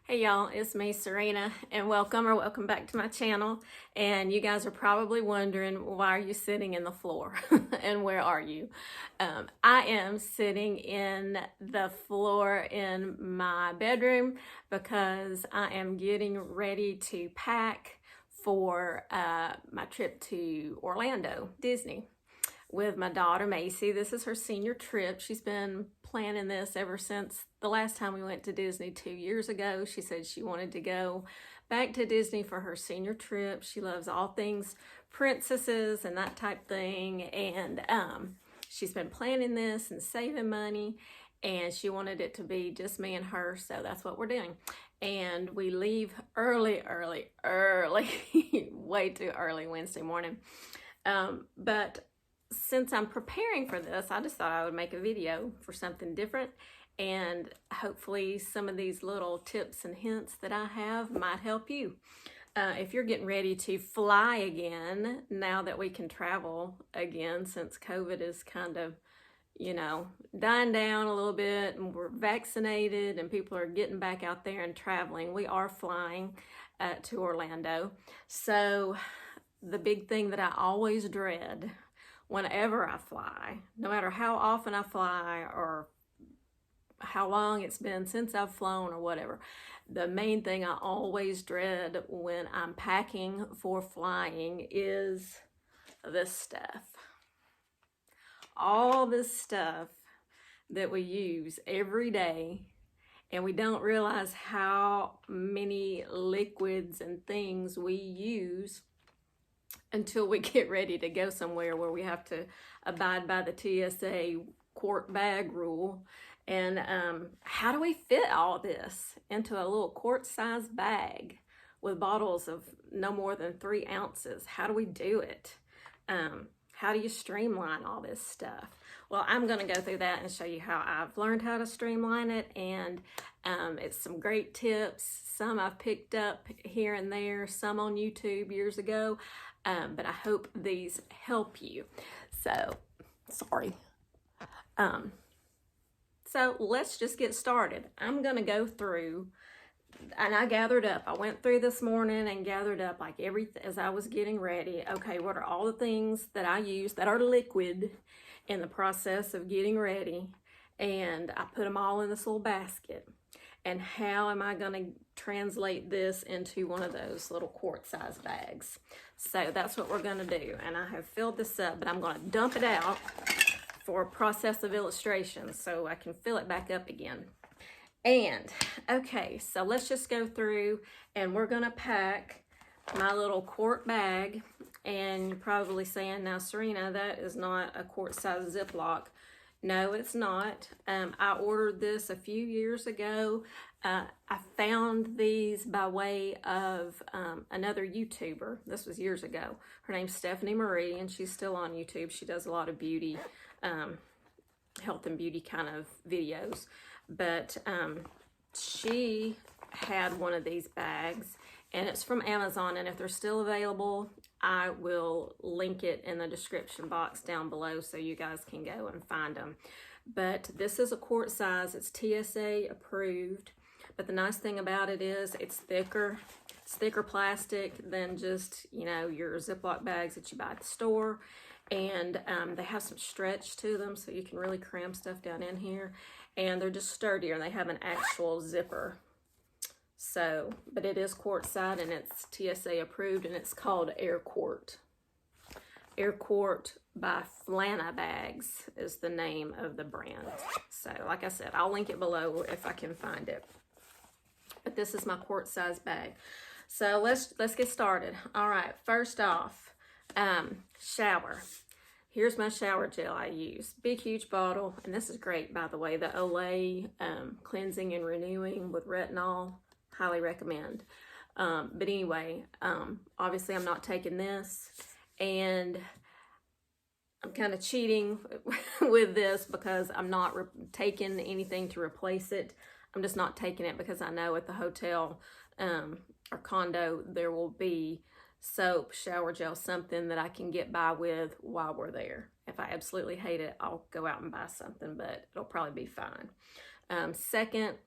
Hey y'all, it's me, Serena, and welcome back to my channel. And you guys are probably wondering, why are you sitting in the floor? And where are you? I am sitting in the floor in my bedroom because I am getting ready to pack for my trip to Orlando, Disney, with my daughter Macy. This is her senior trip. She's been planning this ever since the last time we went to Disney 2 years ago. She said she wanted to go back to Disney for her senior trip. She loves all things princesses and that type thing, and she's been planning this and saving money, and she wanted it to be just me and her, so that's what we're doing. And we leave early, way too early Wednesday morning. But since I'm preparing for this, I just thought I would make a video for something different, and hopefully some of these little tips and hints that I have might help you. If you're getting ready to fly again, now that we can travel again, since COVID is kind of, dying down a little bit, and we're vaccinated and people are getting back out there and traveling, we are flying to Orlando. So the big thing that I always dread whenever I fly, no matter how often I fly or how long it's been since I've flown or whatever, the main thing I always dread when I'm packing for flying is this stuff. All this stuff that we use every day, and we don't realize how many liquids and things we use until we get ready to go somewhere where we have to abide by the TSA quart bag rule. And how do we fit all this into a little quart-size bag with bottles of no more than 3 ounces? How do we do it? How do you streamline all this stuff? Well, I'm going to go through that and show you how I've learned how to streamline it, and it's some great tips. Some I've picked up here and there, some on YouTube years ago, but I hope these help you. So, sorry. So let's just get started. I'm going to go through, and I gathered up. I went through this morning and gathered up like everything as I was getting ready. Okay, what are all the things that I use that are liquid in the process of getting ready? And I put them all in this little basket. And how am I going to translate this into one of those little quart-size bags? So that's what we're going to do. And I have filled this up, but I'm going to dump it out for a process of illustration so I can fill it back up again. And okay, so let's just go through, and we're going to pack my little quart bag. And you're probably saying, now Serena, that is not a quart-size Ziploc. No, it's not. I ordered this a few years ago. I found these by way of another YouTuber. This was years ago. Her name's Stephanie Marie, and she's still on YouTube. She does a lot of beauty, health and beauty kind of videos. But she had one of these bags, and it's from Amazon, and if they're still available, I will link it in the description box down below so you guys can go and find them. But this is a quart size. It's TSA approved. But the nice thing about it is it's thicker. It's thicker plastic than just, your Ziploc bags that you buy at the store. And they have some stretch to them, so you can really cram stuff down in here. And they're just sturdier, and they have an actual zipper. So, but it is quart-size, and it's TSA approved, and it's called Air Quart. Air Quart by Flana Bags is the name of the brand. So, like I said, I'll link it below if I can find it. But this is my quart-size bag. So let's get started. All right, first off, shower. Here's my shower gel I use. Big, huge bottle, and this is great, by the way. The Olay Cleansing and Renewing with Retinol. Highly recommend. But anyway, obviously I'm not taking this, and I'm kind of cheating with this because I'm not taking anything to replace it. I'm just not taking it because I know at the hotel or condo there will be soap, shower gel, something that I can get by with while we're there. If I absolutely hate it, I'll go out and buy something, but it'll probably be fine. Second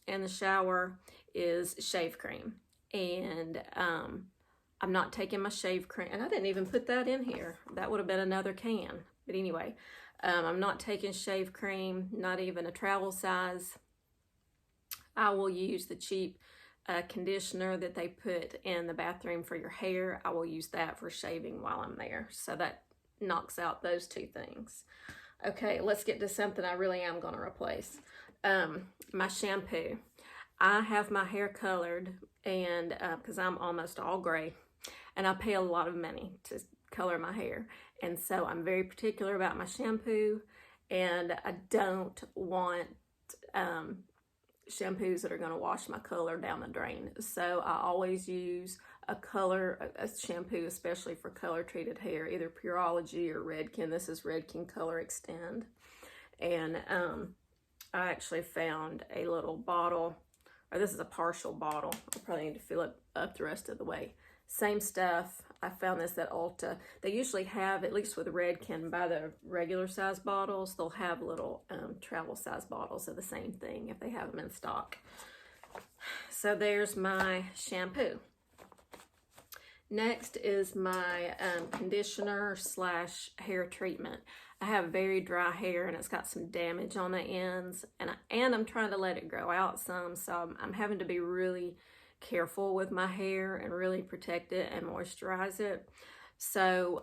in the shower is shave cream. And I'm not taking my shave cream, and I didn't even put that in here. That would have been another can. But anyway, I'm not taking shave cream, not even a travel size. I will use the cheap conditioner that they put in the bathroom for your hair. I will use that for shaving while I'm there. So that knocks out those two things. Okay, let's get to something I really am going to replace. My shampoo. I have my hair colored, and because I'm almost all gray, and I pay a lot of money to color my hair. And so I'm very particular about my shampoo, and I don't want shampoos that are going to wash my color down the drain. So I always use a shampoo, especially for color treated hair, either Pureology or Redken. This is Redken Color Extend. And I actually found a little bottle, or this is a partial bottle. I probably need to fill it up the rest of the way. Same stuff. I found this at Ulta. They usually have, at least with Redken, by the regular size bottles, they'll have little travel size bottles of the same thing if they have them in stock. So there's my shampoo. Next is my conditioner / hair treatment. I have very dry hair, and it's got some damage on the ends, and I'm trying to let it grow out some, so I'm having to be really careful with my hair and really protect it and moisturize it. So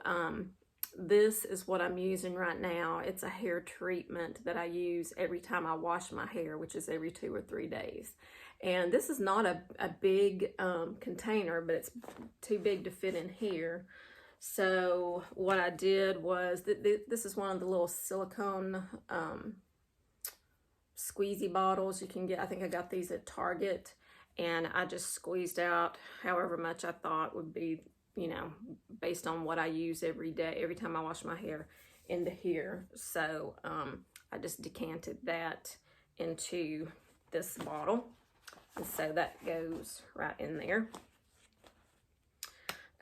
this is what I'm using right now. It's a hair treatment that I use every time I wash my hair, which is every 2 or 3 days. And this is not a big container, but it's too big to fit in here. So what I did was, this is one of the little silicone squeezy bottles you can get. I think I got these at Target. And I just squeezed out however much I thought would be, you know, based on what I use every day, every time I wash my hair, into here. So I just decanted that into this bottle. And so that goes right in there.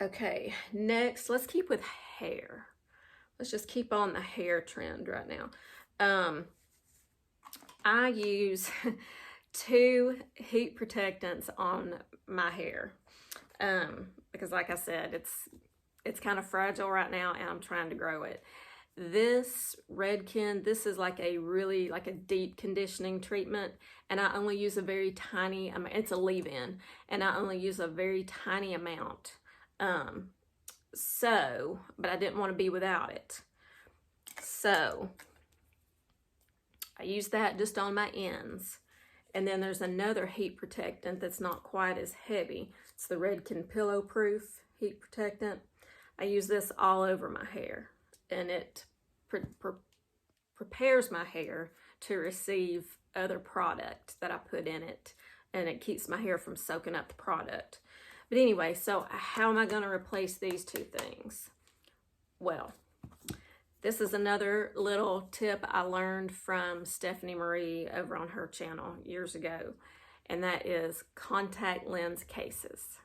Okay, next, let's keep with hair. Let's just keep on the hair trend right now. I use 2 heat protectants on my hair because, like I said, it's kind of fragile right now, and I'm trying to grow it. This Redken, this is like a deep conditioning treatment, and I only use a very tiny amount. It's a leave-in, and I only use a very tiny amount. But I didn't want to be without it. So I use that just on my ends. And then there's another heat protectant that's not quite as heavy. It's the Redken Pillow Proof Heat Protectant. I use this all over my hair, and it prepares my hair to receive other product that I put in it, and it keeps my hair from soaking up the product. But anyway, so how am I going to replace these 2 things? Well, this is another little tip I learned from Stephanie Marie over on her channel years ago, and that is contact lens cases.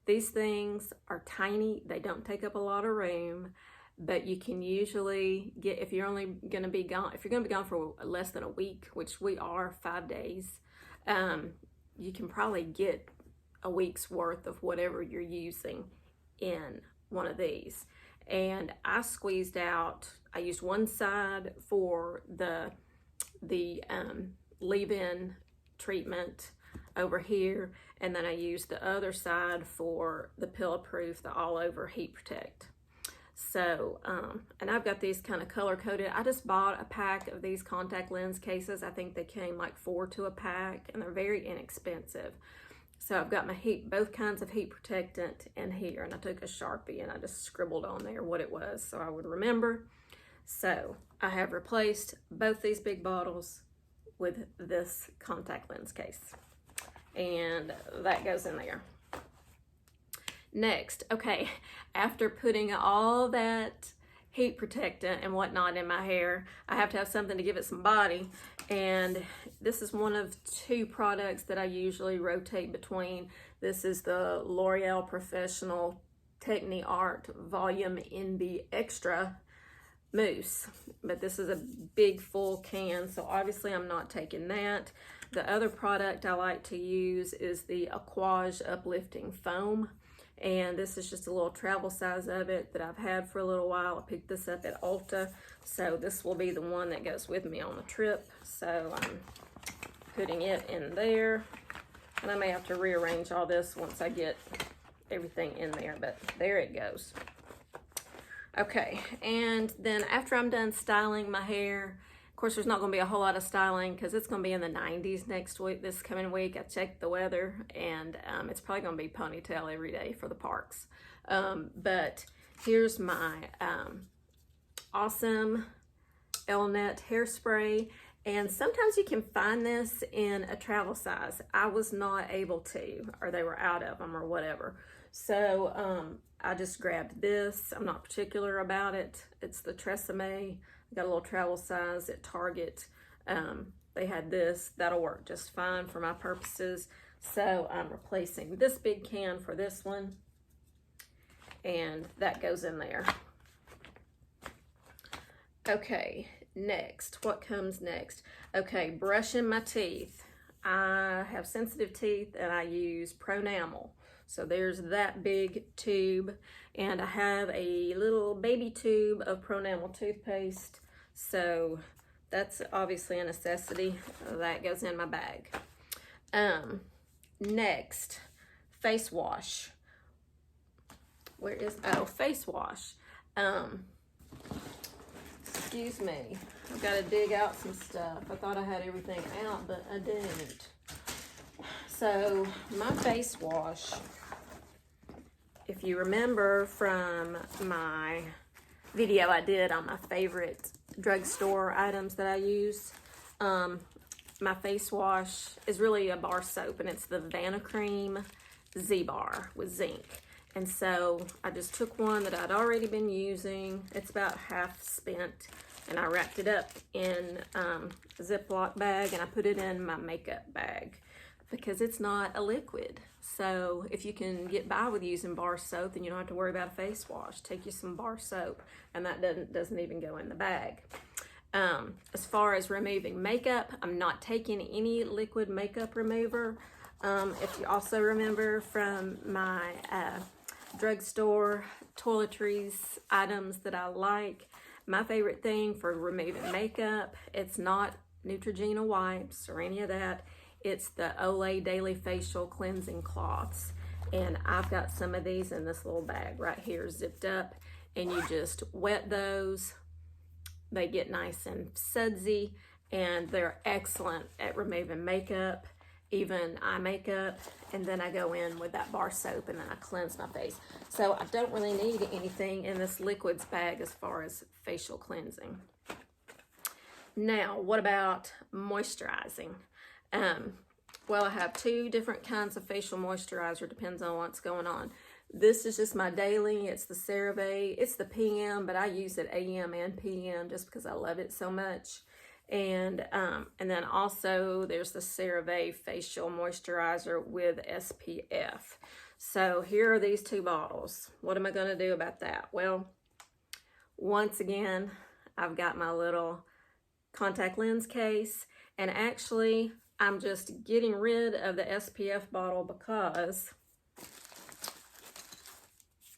These things are tiny. They don't take up a lot of room, but you can usually get, if you're going to be gone for less than a week, which we are, 5 days, you can probably get a week's worth of whatever you're using in one of these. And I squeezed out, I used one side for the leave-in treatment over here, and then I used the other side for the Pillow Proof, the all-over heat protect. So, and I've got these kind of color-coded. I just bought a pack of these contact lens cases. I think they came like 4 to a pack, and they're very inexpensive. So I've got my both kinds of heat protectant in here, and I took a Sharpie and I just scribbled on there what it was so I would remember. So I have replaced both these big bottles with this contact lens case, and that goes in there. Next, okay, after putting all that heat protectant and whatnot in my hair, I have to have something to give it some body, and this is one of 2 products that I usually rotate between. This is the L'Oreal Professional Technique Art Volume NB Extra Mousse, but this is a big full can, so obviously I'm not taking that. The other product I like to use is the Aquage Uplifting Foam. And this is just a little travel size of it that I've had for a little while. I picked this up at Ulta. So this will be the one that goes with me on the trip. So I'm putting it in there. And I may have to rearrange all this once I get everything in there, but there it goes. Okay, and then after I'm done styling my hair, of course there's not going to be a whole lot of styling because it's going to be in the 90s next week, this coming week. I checked the weather, and it's probably going to be ponytail every day for the parks. But here's my awesome Elnet hairspray. And sometimes you can find this in a travel size. I was not able to, or they were out of them or whatever. So I just grabbed this. I'm not particular about it. It's the Tresemme. I got a little travel size at Target. They had this. That'll work just fine for my purposes. So I'm replacing this big can for this one. And that goes in there. Okay. Next, what comes next? Okay, brushing my teeth. I have sensitive teeth and I use Pronamel. So there's that big tube, and I have a little baby tube of Pronamel toothpaste. So that's obviously a necessity. That goes in my bag. Next, face wash. Where is, oh, face wash. Excuse me, I've got to dig out some stuff. I thought I had everything out, but I didn't. So my face wash, if you remember from my video I did on my favorite drugstore items that I use, my face wash is really a bar soap, and it's the Vanacream Z-Bar with zinc. And so I just took one that I'd already been using. It's about half spent, and I wrapped it up in a Ziploc bag, and I put it in my makeup bag because it's not a liquid. So if you can get by with using bar soap, then you don't have to worry about a face wash. Take you some bar soap, and that doesn't even go in the bag. As far as removing makeup, I'm not taking any liquid makeup remover. If you also remember from my drugstore toiletries items that I like, my favorite thing for removing makeup, it's not Neutrogena wipes or any of that. It's the Olay Daily Facial Cleansing Cloths. And I've got some of these in this little bag right here zipped up, and you just wet those. They get nice and sudsy, and they're excellent at removing makeup, even eye makeup. And then I go in with that bar soap, and then I cleanse my face. So I don't really need anything in this liquids bag as far as facial cleansing. Now, what about moisturizing? Well, I have two different kinds of facial moisturizer, depends on what's going on. This is just my daily. It's the CeraVe. It's the PM, but I use it AM and PM just because I love it so much. And then also there's the CeraVe facial moisturizer with SPF. So here are these two bottles. What am I going to do about that? Well, once again, I've got my little contact lens case, and actually I'm just getting rid of the SPF bottle because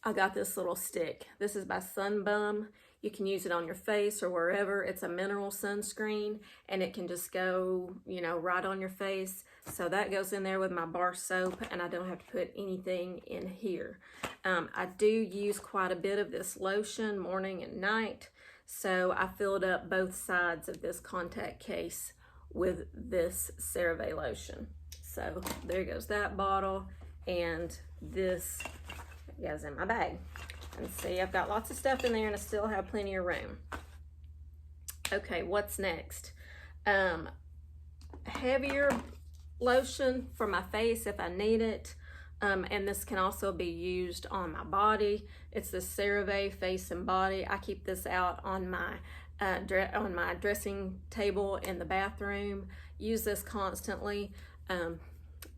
I got this little stick. This is by Sunbum. You can use it on your face or wherever. It's a mineral sunscreen, and it can just go, you know, right on your face. So that goes in there with my bar soap, and I don't have to put anything in here. I do use quite a bit of this lotion morning and night. So I filled up both sides of this contact case with this CeraVe lotion. So there goes that bottle, and this goes in my bag. And see, I've got lots of stuff in there, and I still have plenty of room. Okay, what's next? Heavier lotion for my face if I need it. And this can also be used on my body. It's the CeraVe Face and Body. I keep this out on my dressing table in the bathroom. Use this constantly.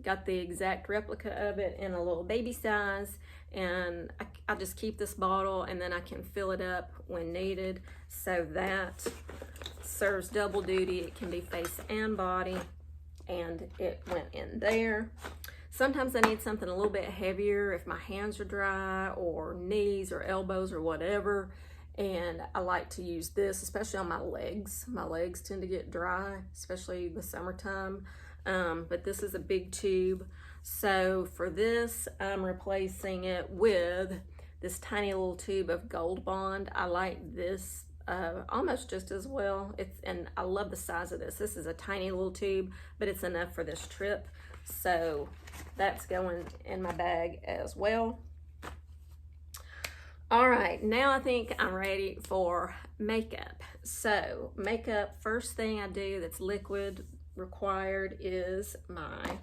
Got the exact replica of it in a little baby size, and I just keep this bottle, and then I can fill it up when needed. So that serves double duty. It can be face and body. and it went in there. Sometimes I need something a little bit heavier if my hands are dry or knees or elbows or whatever. And I like to use this, especially on my legs. My legs tend to get dry, especially the summertime. But this is a big tube. So for this, I'm replacing it with this tiny little tube of Gold Bond. I like this almost just as well. And I love the size of this. This is a tiny little tube, but it's enough for this trip. So that's going in my bag as well. All right, now I think I'm ready for makeup. So makeup, first thing I do that's liquid required is my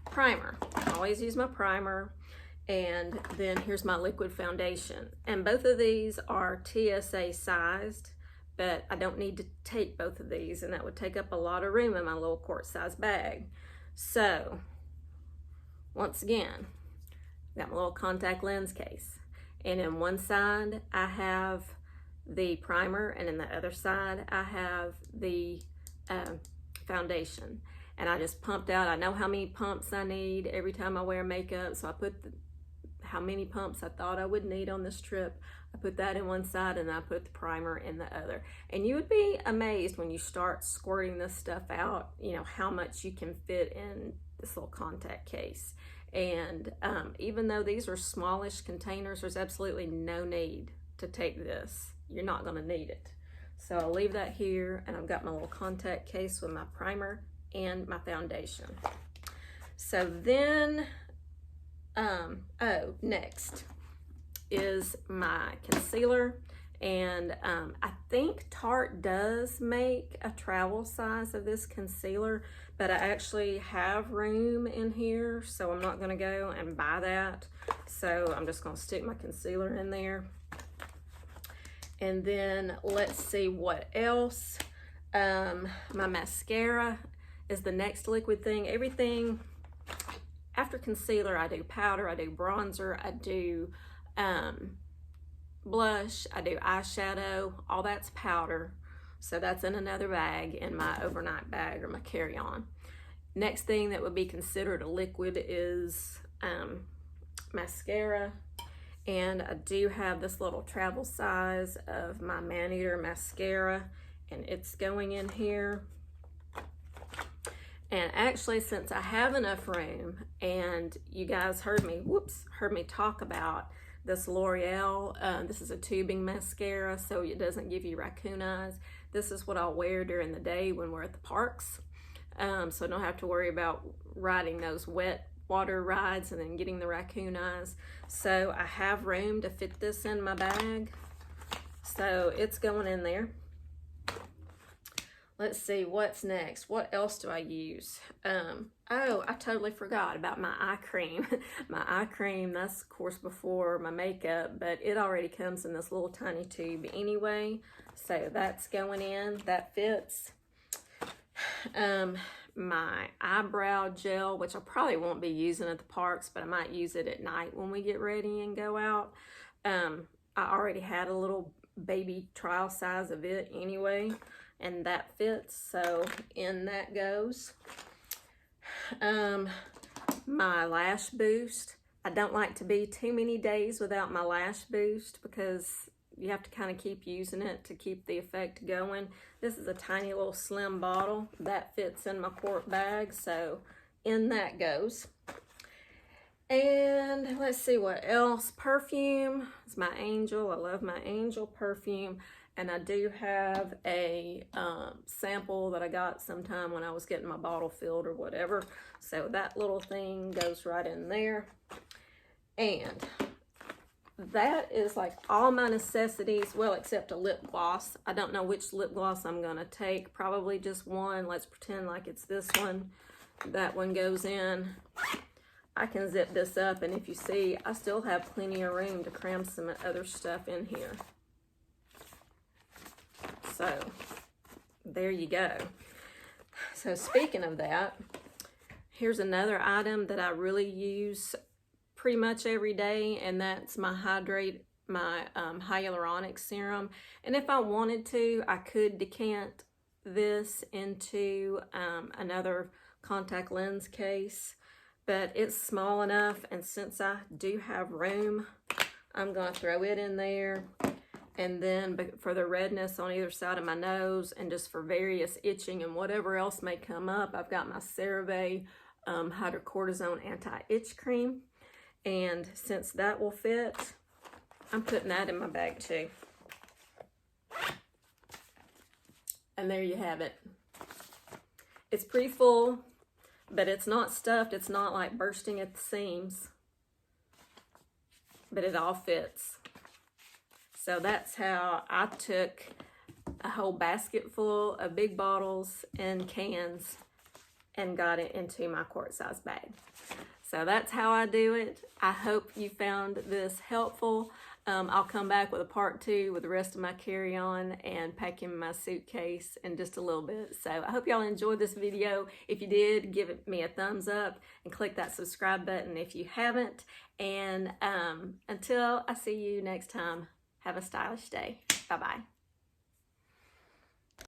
primer. I always use my primer, and then here's my liquid foundation. And both of these are TSA sized, but I don't need to take both of these, and that would take up a lot of room in my little quart-size bag. So once again, got my little contact lens case. And in one side, I have the primer, and in the other side, I have the foundation. And I just pumped out. I know how many pumps I need every time I wear makeup, so I put how many pumps I thought I would need on this trip. I put that in one side, and I put the primer in the other. And you would be amazed when you start squirting this stuff out, you know, how much you can fit in this little contact case. And even though these are smallish containers, there's absolutely no need to take this. You're not going to need it. So I'll leave that here, and I've got my little contact case with my primer and my foundation. So then, next is my concealer. And I think Tarte does make a travel size of this concealer, but I actually have room in here, so I'm not gonna go and buy that. So I'm just gonna stick my concealer in there. And then let's see what else. My mascara is the next liquid thing. Everything after concealer, I do powder, I do bronzer, I do blush, I do eyeshadow, all that's powder. So that's in another bag, in my overnight bag or my carry-on. Next thing that would be considered a liquid is mascara. And I do have this little travel size of my Man-Eater mascara, and it's going in here. And actually, since I have enough room, and you guys heard me talk about this L'Oreal, this is a tubing mascara, so it doesn't give you raccoon eyes. This is what I'll wear during the day when we're at the parks. So I don't have to worry about riding those wet water rides and then getting the raccoon eyes. So I have room to fit this in my bag. So it's going in there. Let's see, what's next? What else do I use? Oh, I totally forgot about my eye cream. My eye cream, that's of course before my makeup, but it already comes in this little tiny tube anyway. So that's going in, that fits. My eyebrow gel, which I probably won't be using at the parks, but I might use it at night when we get ready and go out. I already had a little baby trial size of it anyway, and that fits, so in that goes. My Lash Boost. I don't like to be too many days without my Lash Boost because you have to kind of keep using it to keep the effect going. This is a tiny little slim bottle that fits in my quart bag, so in that goes. And let's see what else. Perfume is my Angel. I love my Angel perfume. And I do have a sample that I got sometime when I was getting my bottle filled or whatever. So that little thing goes right in there. And that is like all my necessities, well, except a lip gloss. I don't know which lip gloss I'm gonna take. Probably just one. Let's pretend like it's this one. That one goes in. I can zip this up, and if you see, I still have plenty of room to cram some other stuff in here. So there you go. So speaking of that, here's another item that I really use pretty much every day, and that's my Hyaluronic Serum. And if I wanted to, I could decant this into another contact lens case, but it's small enough, and since I do have room, I'm gonna throw it in there. And then for the redness on either side of my nose, and just for various itching and whatever else may come up, I've got my CeraVe Hydrocortisone anti-itch cream. And since that will fit, I'm putting that in my bag too. And there you have it. It's pretty full, but it's not stuffed. It's not like bursting at the seams, but it all fits. So that's how I took a whole basket full of big bottles and cans and got it into my quart-size bag. So that's how I do it. I hope you found this helpful. I'll come back with a part 2 with the rest of my carry-on and pack in my suitcase in just a little bit. So I hope y'all enjoyed this video. If you did, give me a thumbs up and click that subscribe button if you haven't. And until I see you next time, have a stylish day. Bye-bye.